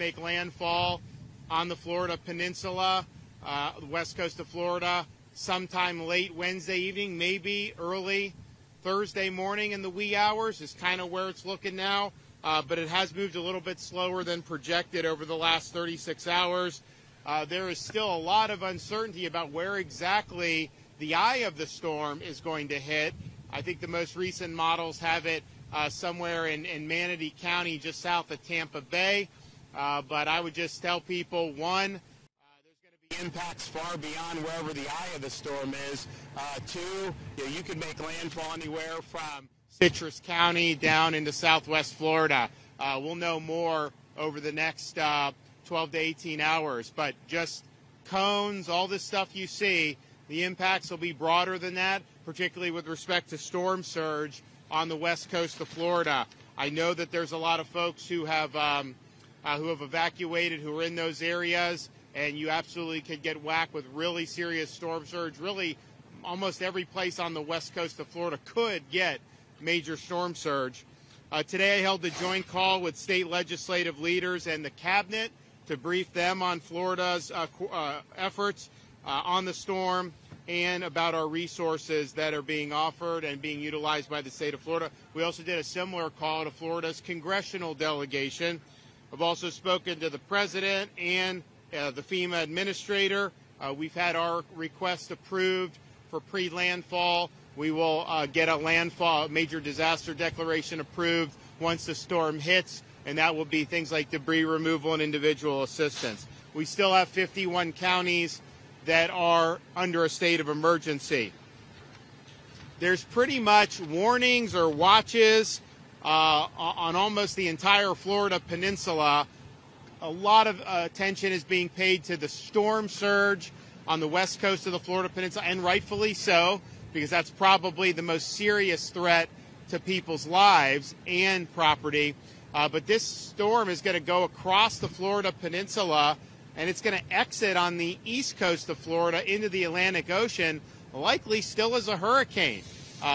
make landfall on the Florida Peninsula, the west coast of Florida, sometime late Wednesday evening, maybe early Thursday morning in the wee hours is kind of where it's looking now. But it has moved a little bit slower than projected over the last 36 hours. There is still a lot of uncertainty about where exactly the eye of the storm is going to hit. I think the most recent models have it somewhere in Manatee County, just south of Tampa Bay. But I would just tell people, one, there's going to be impacts far beyond wherever the eye of the storm is. Two, you could make landfall anywhere from Citrus County down into southwest Florida. We'll know more over the next 12 to 18 hours. But just cones, all this stuff you see, the impacts will be broader than that, particularly with respect to storm surge on the west coast of Florida. I know that there's a lot of folks who have evacuated, who are in those areas, and you absolutely could get whacked with really serious storm surge. Really, almost every place on the west coast of Florida could get major storm surge. Today I held a joint call with state legislative leaders and the cabinet to brief them on Florida's efforts on the storm and about our resources that are being offered and being utilized by the state of Florida. We also did a similar call to Florida's congressional delegation. I've also spoken to the president and the FEMA administrator. We've had our request approved for pre-landfall. We will get a landfall, major disaster declaration approved once the storm hits, and that will be things like debris removal and individual assistance. We still have 51 counties that are under a state of emergency. There's pretty much warnings or watches on almost the entire Florida peninsula. A lot of attention is being paid to the storm surge on the west coast of the Florida peninsula, and rightfully so, because that's probably the most serious threat to people's lives and property. But this storm is going to go across the Florida peninsula, and it's going to exit on the east coast of Florida into the Atlantic Ocean, likely still as a hurricane.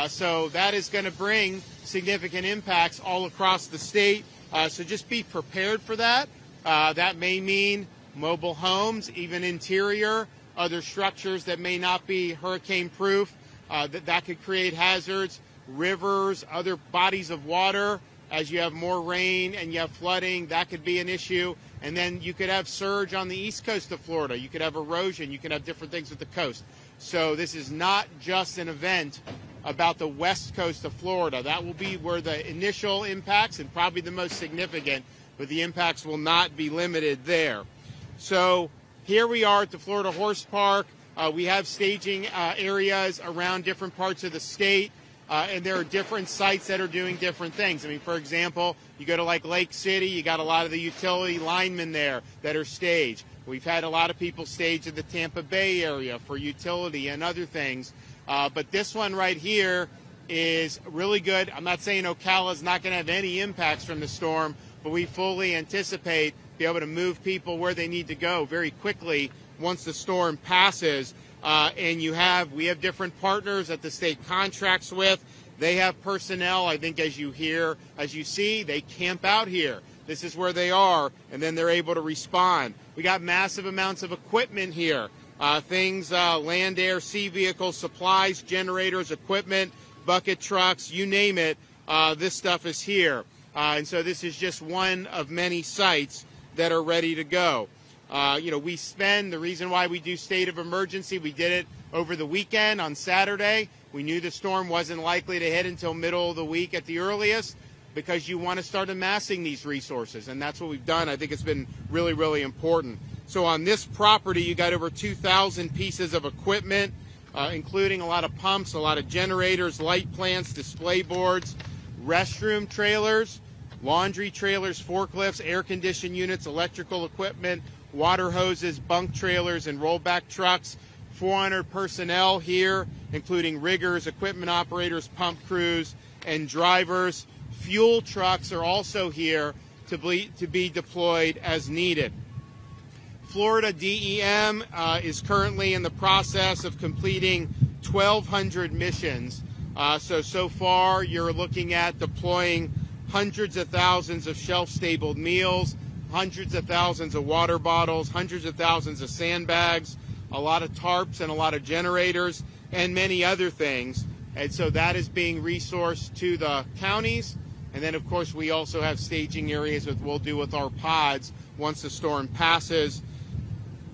So that is going to bring significant impacts all across the state. So just be prepared for that. That may mean mobile homes, even interior, other structures that may not be hurricane-proof. That could create hazards, rivers, other bodies of water. As you have more rain and you have flooding, that could be an issue. And then you could have surge on the east coast of Florida. You could have erosion. You could have different things with the coast. So this is not just an event about the west coast of Florida. That will be where the initial impacts and probably the most significant, but the impacts will not be limited there. So here we are at the Florida Horse Park. We have staging areas around different parts of the state. And there are different sites that are doing different things. I mean, for example, you go to like Lake City, you got a lot of the utility linemen there that are staged. We've had a lot of people staged in the Tampa Bay area for utility and other things. But this one right here is really good. I'm not saying Ocala is not going to have any impacts from the storm, but we fully anticipate be able to move people where they need to go very quickly once the storm passes. And we have different partners that the state contracts with. They have personnel, I think, as you see, they camp out here. This is where they are, and then they're able to respond. We got massive amounts of equipment here. Land, air, sea vehicles, supplies, generators, equipment, bucket trucks, you name it. This stuff is here. And so this is just one of many sites that are ready to go. The reason why we do state of emergency, we did it over the weekend on Saturday. We knew the storm wasn't likely to hit until middle of the week at the earliest, because you want to start amassing these resources, and that's what we've done. I think it's been really, really important. So on this property, you got over 2,000 pieces of equipment, including a lot of pumps, a lot of generators, light plants, display boards, restroom trailers, laundry trailers, forklifts, air-conditioned units, electrical equipment, water hoses, bunk trailers, and rollback trucks. 400 personnel here, including riggers, equipment operators, pump crews, and drivers. Fuel trucks are also here to be deployed as needed. Florida DEM is currently in the process of completing 1,200 missions. So far, you're looking at deploying hundreds of thousands of shelf-stable meals, hundreds of thousands of water bottles, hundreds of thousands of sandbags, a lot of tarps and a lot of generators, and many other things. And so that is being resourced to the counties. And then, of course, we also have staging areas that we'll do with our pods once the storm passes.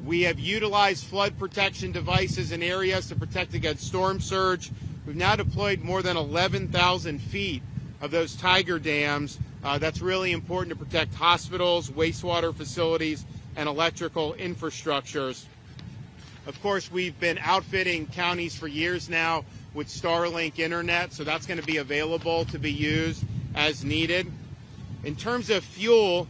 We have utilized flood protection devices in areas to protect against storm surge. We've now deployed more than 11,000 feet of those Tiger dams. That's really important to protect hospitals, wastewater facilities, and electrical infrastructures. Of course, we've been outfitting counties for years now with Starlink internet, so that's going to be available to be used as needed. In terms of fuel,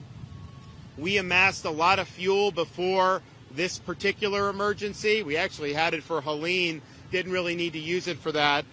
we amassed a lot of fuel before this particular emergency. We actually had it for Helene, didn't really need to use it for that.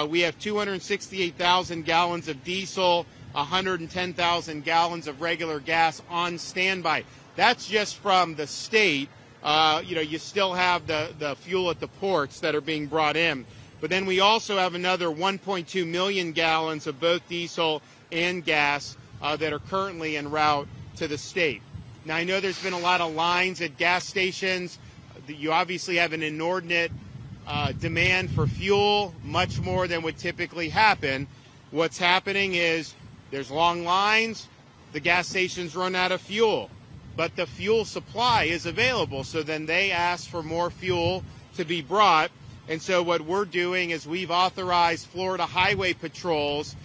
We have 268,000 gallons of diesel, 110,000 gallons of regular gas on standby. That's just from the state. You still have the fuel at the ports that are being brought in. But then we also have another 1.2 million gallons of both diesel and gas that are currently en route to the state. Now, I know there's been a lot of lines at gas stations. You obviously have an inordinate demand for fuel, much more than would typically happen. What's happening is there's long lines, the gas stations run out of fuel, but the fuel supply is available. So then they ask for more fuel to be brought. And so what we're doing is we've authorized Florida highway patrols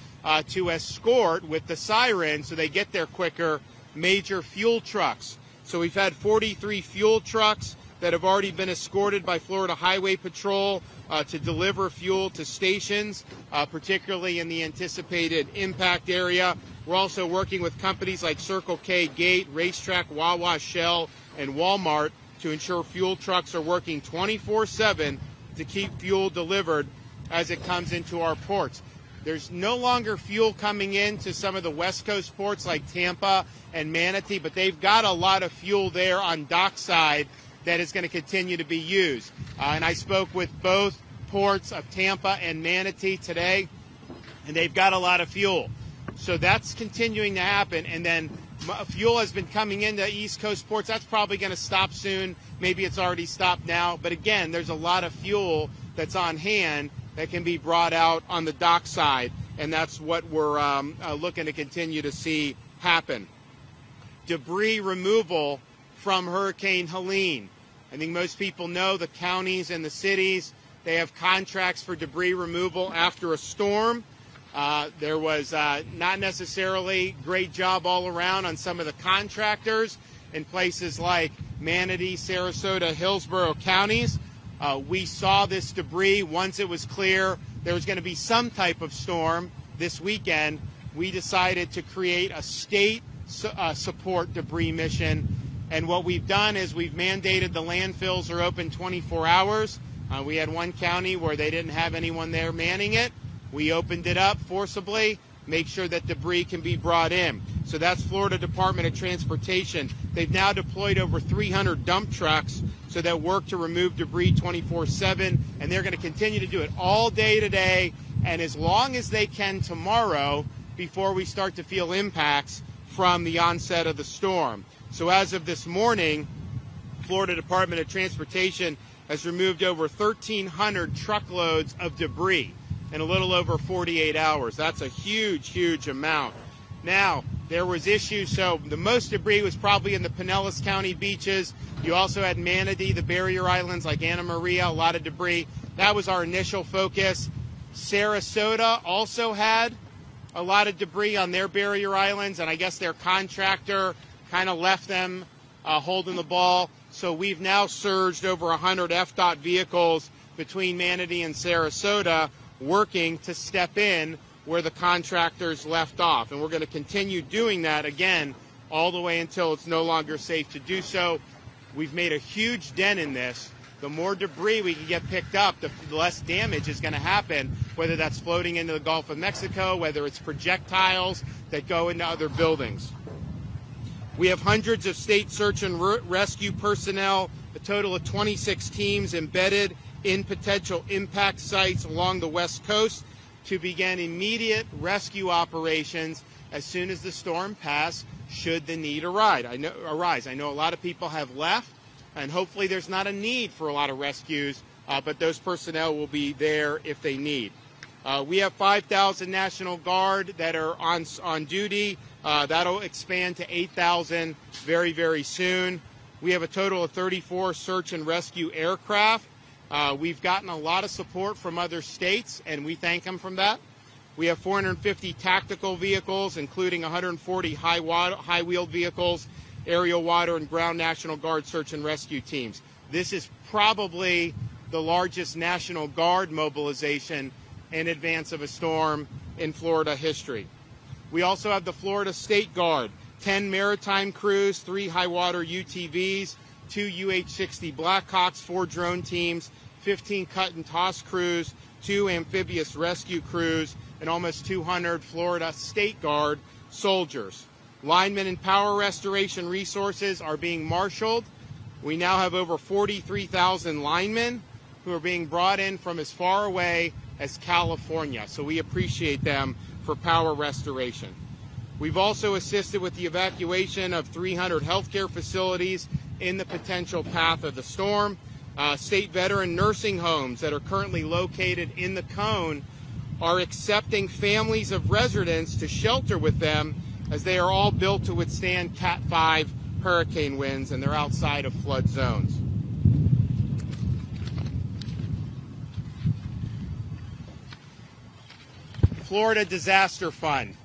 to escort with the siren so they get there quicker major fuel trucks. So we've had 43 fuel trucks that have already been escorted by Florida Highway Patrol to deliver fuel to stations, particularly in the anticipated impact area. We're also working with companies like Circle K, Gate, Racetrack, Wawa, Shell, and Walmart to ensure fuel trucks are working 24/7 to keep fuel delivered as it comes into our ports. There's no longer fuel coming into some of the West Coast ports like Tampa and Manatee, but they've got a lot of fuel there on dockside that is going to continue to be used. And I spoke with both ports of Tampa and Manatee today, and they've got a lot of fuel. So that's continuing to happen. And then fuel has been coming into East Coast ports. That's probably going to stop soon. Maybe it's already stopped now. But again, there's a lot of fuel that's on hand that can be brought out on the dockside, and that's what we're looking to continue to see happen. Debris removal from Hurricane Helene. I think most people know the counties and the cities, they have contracts for debris removal after a storm. There was not necessarily great job all around on some of the contractors in places like Manatee, Sarasota, Hillsborough counties. We saw this debris once it was clear there was going to be some type of storm this weekend. We decided to create a state support debris mission. And what we've done is we've mandated the landfills are open 24 hours. We had one county where they didn't have anyone there manning it. We opened it up forcibly, make sure that debris can be brought in. So that's Florida Department of Transportation. They've now deployed over 300 dump trucks so that work to remove debris 24/7, and they're going to continue to do it all day today and as long as they can tomorrow before we start to feel impacts from the onset of the storm. So as of this morning, Florida Department of Transportation has removed over 1,300 truckloads of debris in a little over 48 hours. That's a huge, huge amount. Now, there was issues, so the most debris was probably in the Pinellas County beaches. You also had Manatee, the barrier islands like Anna Maria, a lot of debris. That was our initial focus. Sarasota also had a lot of debris on their barrier islands, and I guess their contractor kind of left them holding the ball. So we've now surged over 100 FDOT vehicles between Manatee and Sarasota working to step in where the contractors left off. And we're going to continue doing that, again, all the way until it's no longer safe to do so. We've made a huge dent in this. The more debris we can get picked up, the less damage is going to happen, whether that's floating into the Gulf of Mexico, whether it's projectiles that go into other buildings. We have hundreds of state search and rescue personnel, a total of 26 teams embedded in potential impact sites along the West Coast to begin immediate rescue operations as soon as the storm passes, should the need arise. I know a lot of people have left, and hopefully there's not a need for a lot of rescues, but those personnel will be there if they need. We have 5,000 National Guard that are on duty. That'll expand to 8,000 very, very soon. We have a total of 34 search and rescue aircraft. We've gotten a lot of support from other states, and we thank them for that. We have 450 tactical vehicles, including 140 high-wheeled vehicles, aerial, water, and ground National Guard search and rescue teams. This is probably the largest National Guard mobilization in advance of a storm in Florida history. We also have the Florida State Guard, 10 maritime crews, 3 high-water UTVs, 2 UH-60 Blackhawks, 4 drone teams, 15 cut and toss crews, 2 amphibious rescue crews, and almost 200 Florida State Guard soldiers. Linemen and power restoration resources are being marshaled. We now have over 43,000 linemen who are being brought in from as far away as California, so we appreciate them for power restoration. We've also assisted with the evacuation of 300 healthcare facilities in the potential path of the storm. State veteran nursing homes that are currently located in the cone are accepting families of residents to shelter with them, as they are all built to withstand Cat 5 hurricane winds, and they're outside of flood zones. Florida Disaster Fund.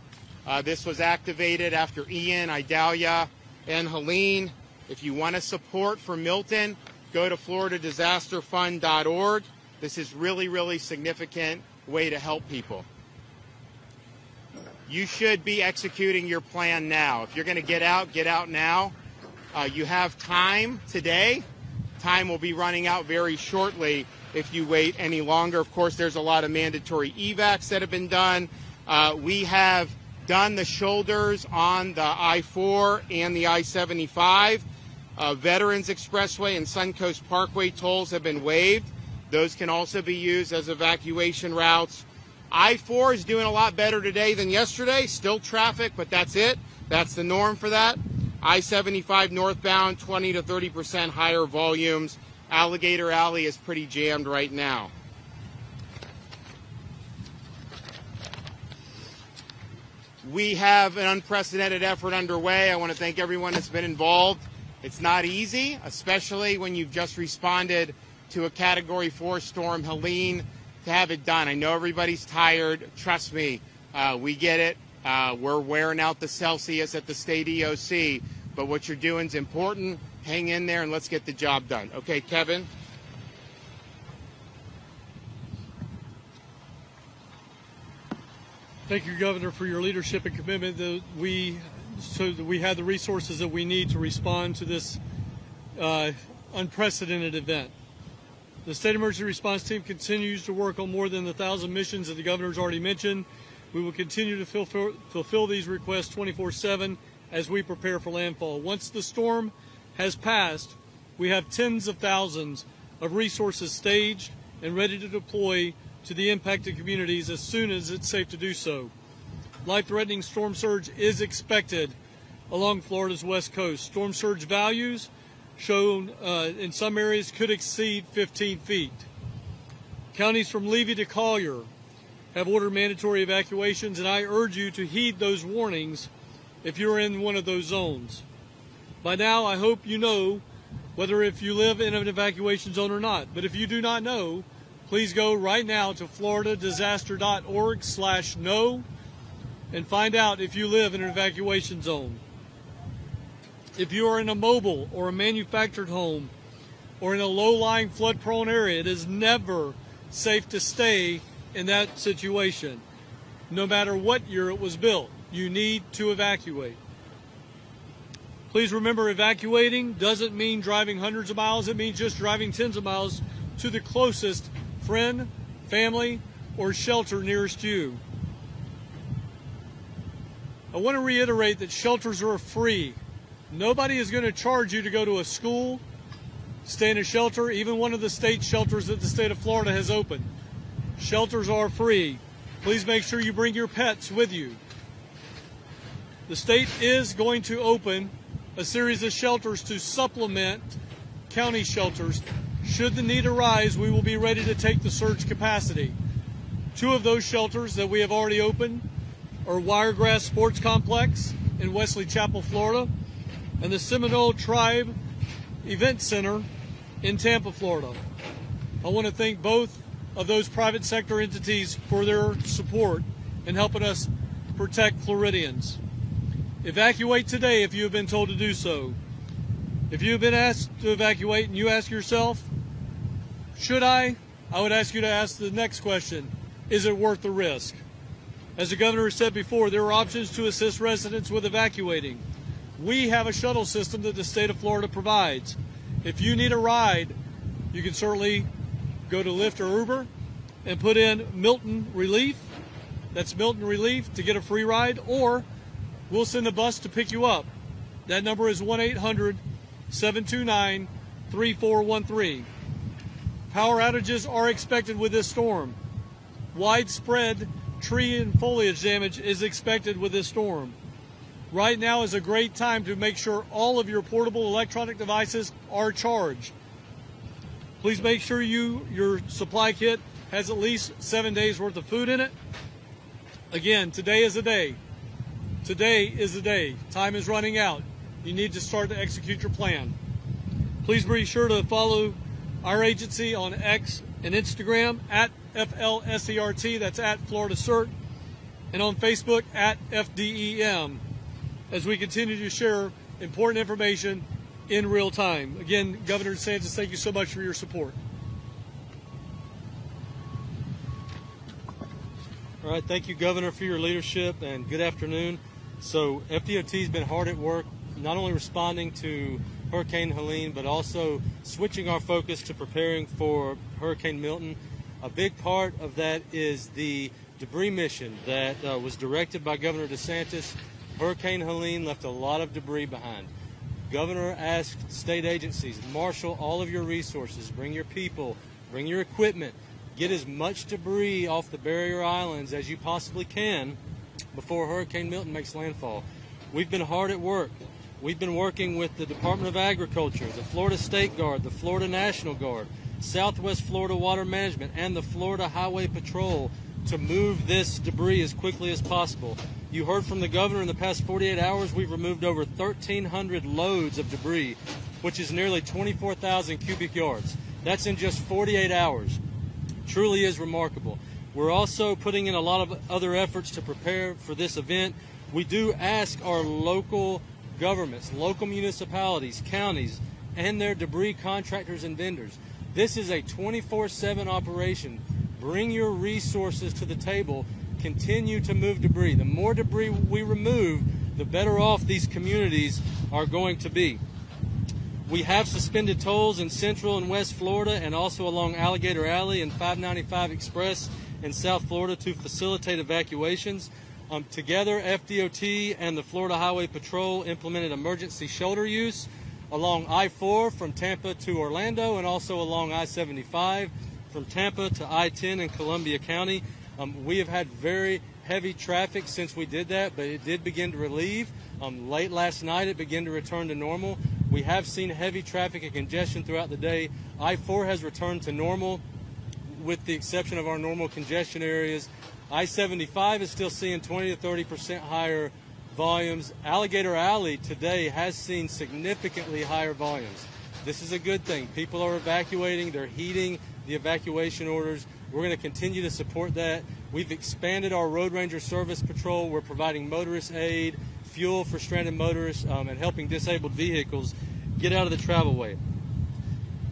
This was activated after Ian, Idalia, and Helene. If you want to support for Milton, go to floridadisasterfund.org. This is really, really significant way to help people. You should be executing your plan now. If you're going to get out now. You have time today. Time will be running out very shortly if you wait any longer. Of course, there's a lot of mandatory evacs that have been done. We have done the shoulders on the I-4 and the I-75. Veterans Expressway and Suncoast Parkway tolls have been waived. Those can also be used as evacuation routes. I-4 is doing a lot better today than yesterday. Still traffic, but that's it. That's the norm for that. I-75 northbound, 20 to 30% higher volumes. Alligator Alley is pretty jammed right now. We have an unprecedented effort underway. I want to thank everyone that's been involved. It's not easy, especially when you've just responded to a Category 4 storm, Helene, to have it done. I know everybody's tired. Trust me, we get it. We're wearing out the Celsius at the state EOC, but what you're doing is important. Hang in there and let's get the job done. Okay, Kevin? Thank you, Governor, for your leadership and commitment so that we have the resources that we need to respond to this unprecedented event. The State Emergency Response Team continues to work on more than 1,000 missions that the Governor's already mentioned. We will continue to fulfill these requests 24/7 as we prepare for landfall. Once the storm has passed, we have tens of thousands of resources staged and ready to deploy to the impacted communities as soon as it's safe to do so. Life-threatening storm surge is expected along Florida's west coast. Storm surge values shown in some areas could exceed 15 feet. Counties from Levy to Collier have ordered mandatory evacuations, and I urge you to heed those warnings if you're in one of those zones. By now, I hope you know whether if you live in an evacuation zone or not. But if you do not know, please go right now to floridadisaster.org/know and find out if you live in an evacuation zone. If you are in a mobile or a manufactured home or in a low-lying flood-prone area, it is never safe to stay in that situation. No matter what year it was built, you need to evacuate. Please remember, evacuating doesn't mean driving hundreds of miles. It means just driving tens of miles to the closest friend, family, or shelter nearest you. I want to reiterate that shelters are free. Nobody is going to charge you to go to a school, stay in a shelter, even one of the state shelters that the state of Florida has opened. Shelters are free. Please make sure you bring your pets with you. The state is going to open a series of shelters to supplement county shelters. Should the need arise, we will be ready to take the surge capacity. 2 of those shelters that we have already opened are Wiregrass Sports Complex in Wesley Chapel, Florida, and the Seminole Tribe Event Center in Tampa, Florida. I want to thank both of those private sector entities for their support in helping us protect Floridians. Evacuate today if you have been told to do so. If you have been asked to evacuate and you ask yourself, should I would ask you to ask the next question, is it worth the risk? As the governor said before, there are options to assist residents with evacuating. We have a shuttle system that the state of Florida provides. If you need a ride, you can certainly go to Lyft or Uber and put in Milton Relief. That's Milton Relief to get a free ride, or we'll send a bus to pick you up. That number is 1-800-729-3413. Power outages are expected with this storm. Widespread tree and foliage damage is expected with this storm. Right now is a great time to make sure all of your portable electronic devices are charged. Please make sure your supply kit has at least 7 days worth of food in it. Again, today is the day. Today is the day. Time is running out. You need to start to execute your plan. Please be sure to follow our agency on X and Instagram at FLSERT, that's at Florida CERT, and on Facebook at FDEM, as we continue to share important information in real time. Again, Governor DeSantis, thank you so much for your support. All right, thank you, Governor, for your leadership, and good afternoon. So FDOT has been hard at work, not only responding to Hurricane Helene, but also switching our focus to preparing for Hurricane Milton. A big part of that is the debris mission that was directed by Governor DeSantis. Hurricane Helene left a lot of debris behind. Governor asked state agencies, marshal all of your resources, bring your people, bring your equipment, get as much debris off the barrier islands as you possibly can before Hurricane Milton makes landfall. We've been hard at work. We've been working with the Department of Agriculture, the Florida State Guard, the Florida National Guard, Southwest Florida Water Management, and the Florida Highway Patrol to move this debris as quickly as possible. You heard from the governor in the past 48 hours, we've removed over 1,300 loads of debris, which is nearly 24,000 cubic yards. That's in just 48 hours. Truly is remarkable. We're also putting in a lot of other efforts to prepare for this event. We do ask our local governments, local municipalities, counties, and their debris contractors and vendors. This is a 24/7 operation. Bring your resources to the table. Continue to move debris. The more debris we remove, the better off these communities are going to be. We have suspended tolls in Central and West Florida and also along Alligator Alley and 595 Express in South Florida to facilitate evacuations. Together, FDOT and the Florida Highway Patrol implemented emergency shoulder use along I-4 from Tampa to Orlando and also along I-75 from Tampa to I-10 in Columbia County. We have had very heavy traffic since we did that, but it did begin to relieve. Late last night, it began to return to normal. We have seen heavy traffic and congestion throughout the day. I-4 has returned to normal with the exception of our normal congestion areas. I-75 is still seeing 20 to 30% higher volumes. Alligator Alley today has seen significantly higher volumes. This is a good thing. People are evacuating. They're heeding the evacuation orders. We're going to continue to support that. We've expanded our Road Ranger Service Patrol. We're providing motorist aid, fuel for stranded motorists, and helping disabled vehicles get out of the travelway.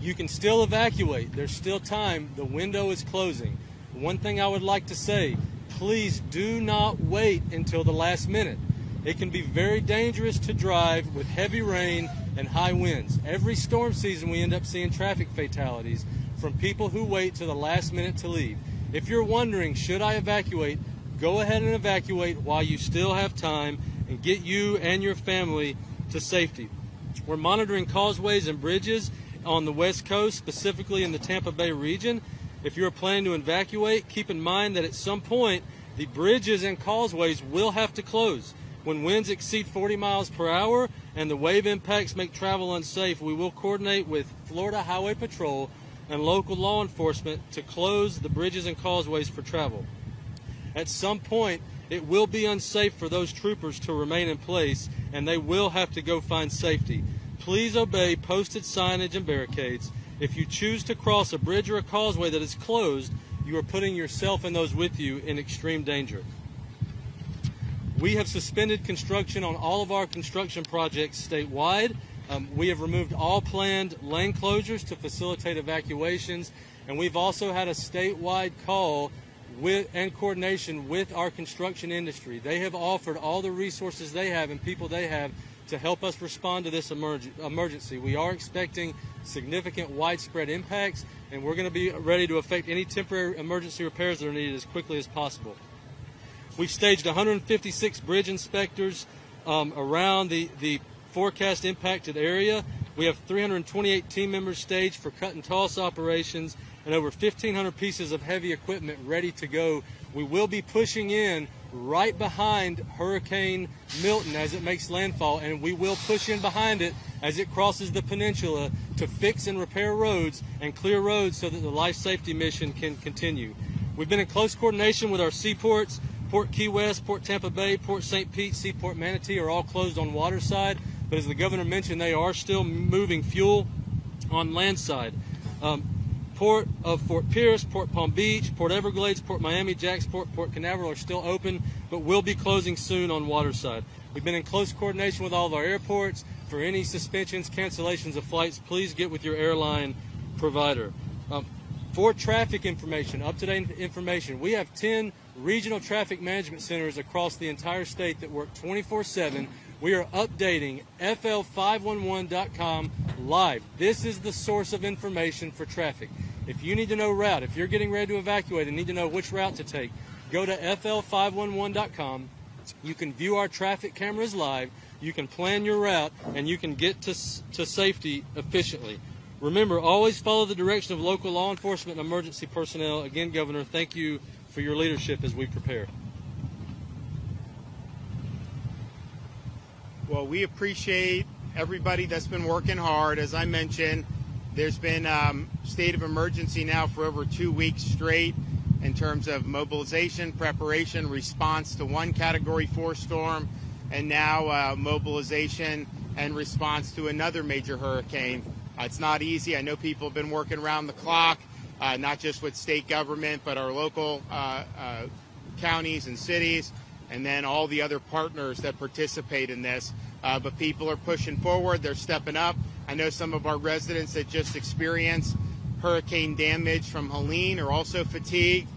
You can still evacuate. There's still time. The window is closing. One thing I would like to say, please do not wait until the last minute. It can be very dangerous to drive with heavy rain and high winds. Every storm season we end up seeing traffic fatalities from people who wait to the last minute to leave. If you're wondering, should I evacuate, go ahead and evacuate while you still have time and get you and your family to safety. We're monitoring causeways and bridges on the West Coast, specifically in the Tampa Bay region. If you're planning to evacuate, keep in mind that at some point the bridges and causeways will have to close. When winds exceed 40 miles per hour and the wave impacts make travel unsafe, we will coordinate with Florida Highway Patrol and local law enforcement to close the bridges and causeways for travel. At some point, it will be unsafe for those troopers to remain in place, and they will have to go find safety. Please obey posted signage and barricades. If you choose to cross a bridge or a causeway that is closed, you are putting yourself and those with you in extreme danger. We have suspended construction on all of our construction projects statewide. We have removed all planned lane closures to facilitate evacuations, and we've also had a statewide call and coordination with our construction industry. They have offered all the resources they have and people they have to help us respond to this emergency. We are expecting significant widespread impacts, and we're going to be ready to effect any temporary emergency repairs that are needed as quickly as possible. We've staged 156 bridge inspectors around the forecast impacted area. We have 328 team members staged for cut and toss operations and over 1,500 pieces of heavy equipment ready to go. We will be pushing in right behind Hurricane Milton as it makes landfall, and we will push in behind it as it crosses the peninsula to fix and repair roads and clear roads so that the life safety mission can continue. We've been in close coordination with our seaports. Port Key West, Port Tampa Bay, Port St. Pete, Seaport Manatee are all closed on water side, but as the governor mentioned, they are still moving fuel on land side. Port of Fort Pierce, Port Palm Beach, Port Everglades, Port Miami, Jacksport, Port Canaveral are still open, but will be closing soon on water side. We've been in close coordination with all of our airports. For any suspensions, cancellations of flights, please get with your airline provider. For traffic information, up-to-date information, we have 10 regional traffic management centers across the entire state that work 24/7. We are updating fl511.com live. This is the source of information for traffic. If you need to know route, if you're getting ready to evacuate and need to know which route to take, go to fl511.com. You can view our traffic cameras live, you can plan your route, and you can get to safety efficiently. Remember, always follow the direction of local law enforcement and emergency personnel. Again, Governor, thank you for your leadership as we prepare. Well, we appreciate everybody that's been working hard. As I mentioned, there's been state of emergency now for over 2 weeks straight in terms of mobilization, preparation, response to one Category 4 storm, and now mobilization and response to another major hurricane. It's not easy. I know people have been working around the clock, not just with state government, but our local counties and cities, and then all the other partners that participate in this. But people are pushing forward. They're stepping up. I know some of our residents that just experienced hurricane damage from Helene are also fatigued.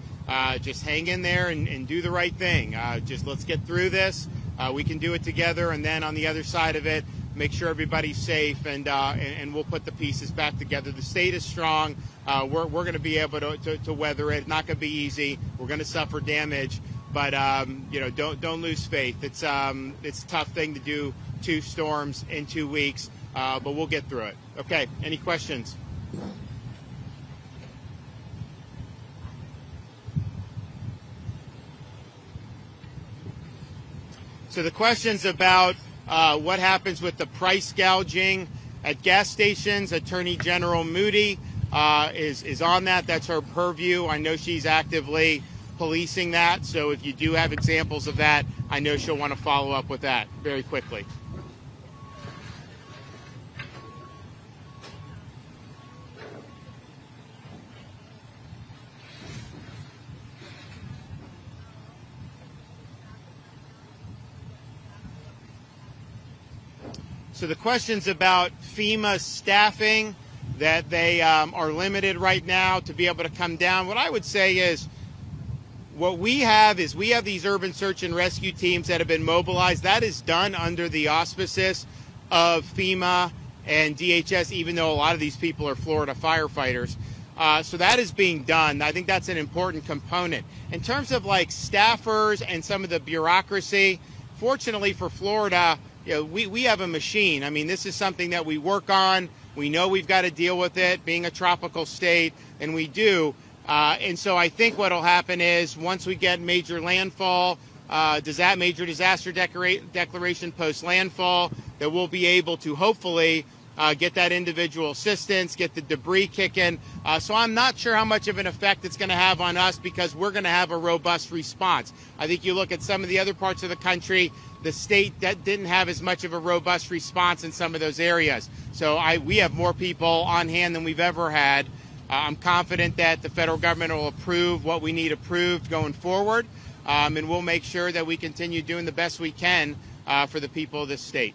Just hang in there and do the right thing. Just let's get through this. We can do it together. And then on the other side of it, make sure everybody's safe, and we'll put the pieces back together. The state is strong. We're going to be able to weather it. Not going to be easy. We're going to suffer damage, but don't lose faith. It's a tough thing to do 2 storms in 2 weeks, but we'll get through it. Okay. Any questions? So the question's about what happens with the price gouging at gas stations. Attorney General Moody is on that. That's her purview. I know she's actively policing that. So if you do have examples of that, I know she'll want to follow up with that very quickly. So the question's about FEMA staffing, that they are limited right now to be able to come down. What I would say is what we have these urban search and rescue teams that have been mobilized. That is done under the auspices of FEMA and DHS, even though a lot of these people are Florida firefighters. So that is being done. I think that's an important component. In terms of like staffers and some of the bureaucracy, fortunately for Florida, we have a machine. I mean, this is something that we work on. We know we've got to deal with it, being a tropical state, and we do. And so I think what will happen is once we get major landfall, major disaster declaration post landfall, that we'll be able to hopefully get that individual assistance, get the debris kicking. So I'm not sure how much of an effect it's going to have on us, because we're going to have a robust response. I think you look at some of the other parts of the country, the state that didn't have as much of a robust response in some of those areas. So we have more people on hand than we've ever had. I'm confident that the federal government will approve what we need approved going forward, and we'll make sure that we continue doing the best we can for the people of this state.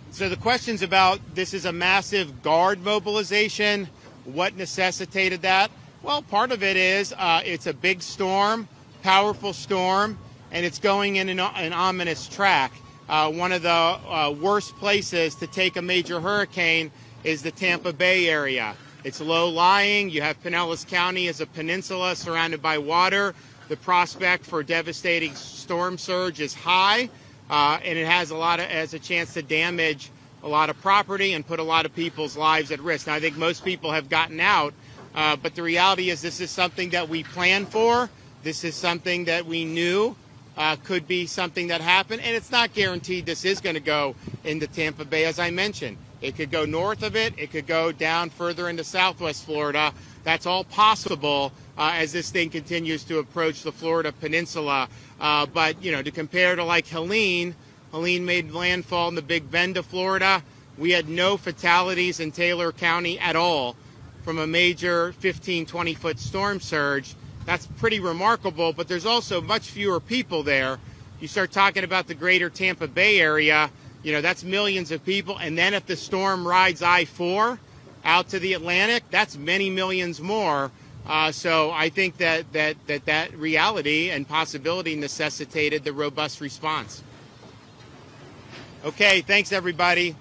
So the questions about this is a massive guard mobilization, what necessitated that? Well, part of it is it's a big storm, powerful storm, and it's going in an ominous track. One of the worst places to take a major hurricane is the Tampa Bay area. It's low-lying. You have Pinellas County as a peninsula surrounded by water. The prospect for devastating storm surge is high, and it has a chance to damage a lot of property and put a lot of people's lives at risk. Now, I think most people have gotten out, but the reality is this is something that we planned for. This is something that we knew could be something that happened, and it's not guaranteed this is going to go into Tampa Bay, as I mentioned. It could go north of it. It could go down further into southwest Florida. That's all possible as this thing continues to approach the Florida peninsula. But, to compare to like Helene made landfall in the Big Bend of Florida. We had no fatalities in Taylor County at all from a major 15, 20-foot storm surge. That's pretty remarkable, but there's also much fewer people there. You start talking about the greater Tampa Bay area, that's millions of people. And then if the storm rides I-4 out to the Atlantic, that's many millions more. So I think that reality and possibility necessitated the robust response. Okay, thanks everybody.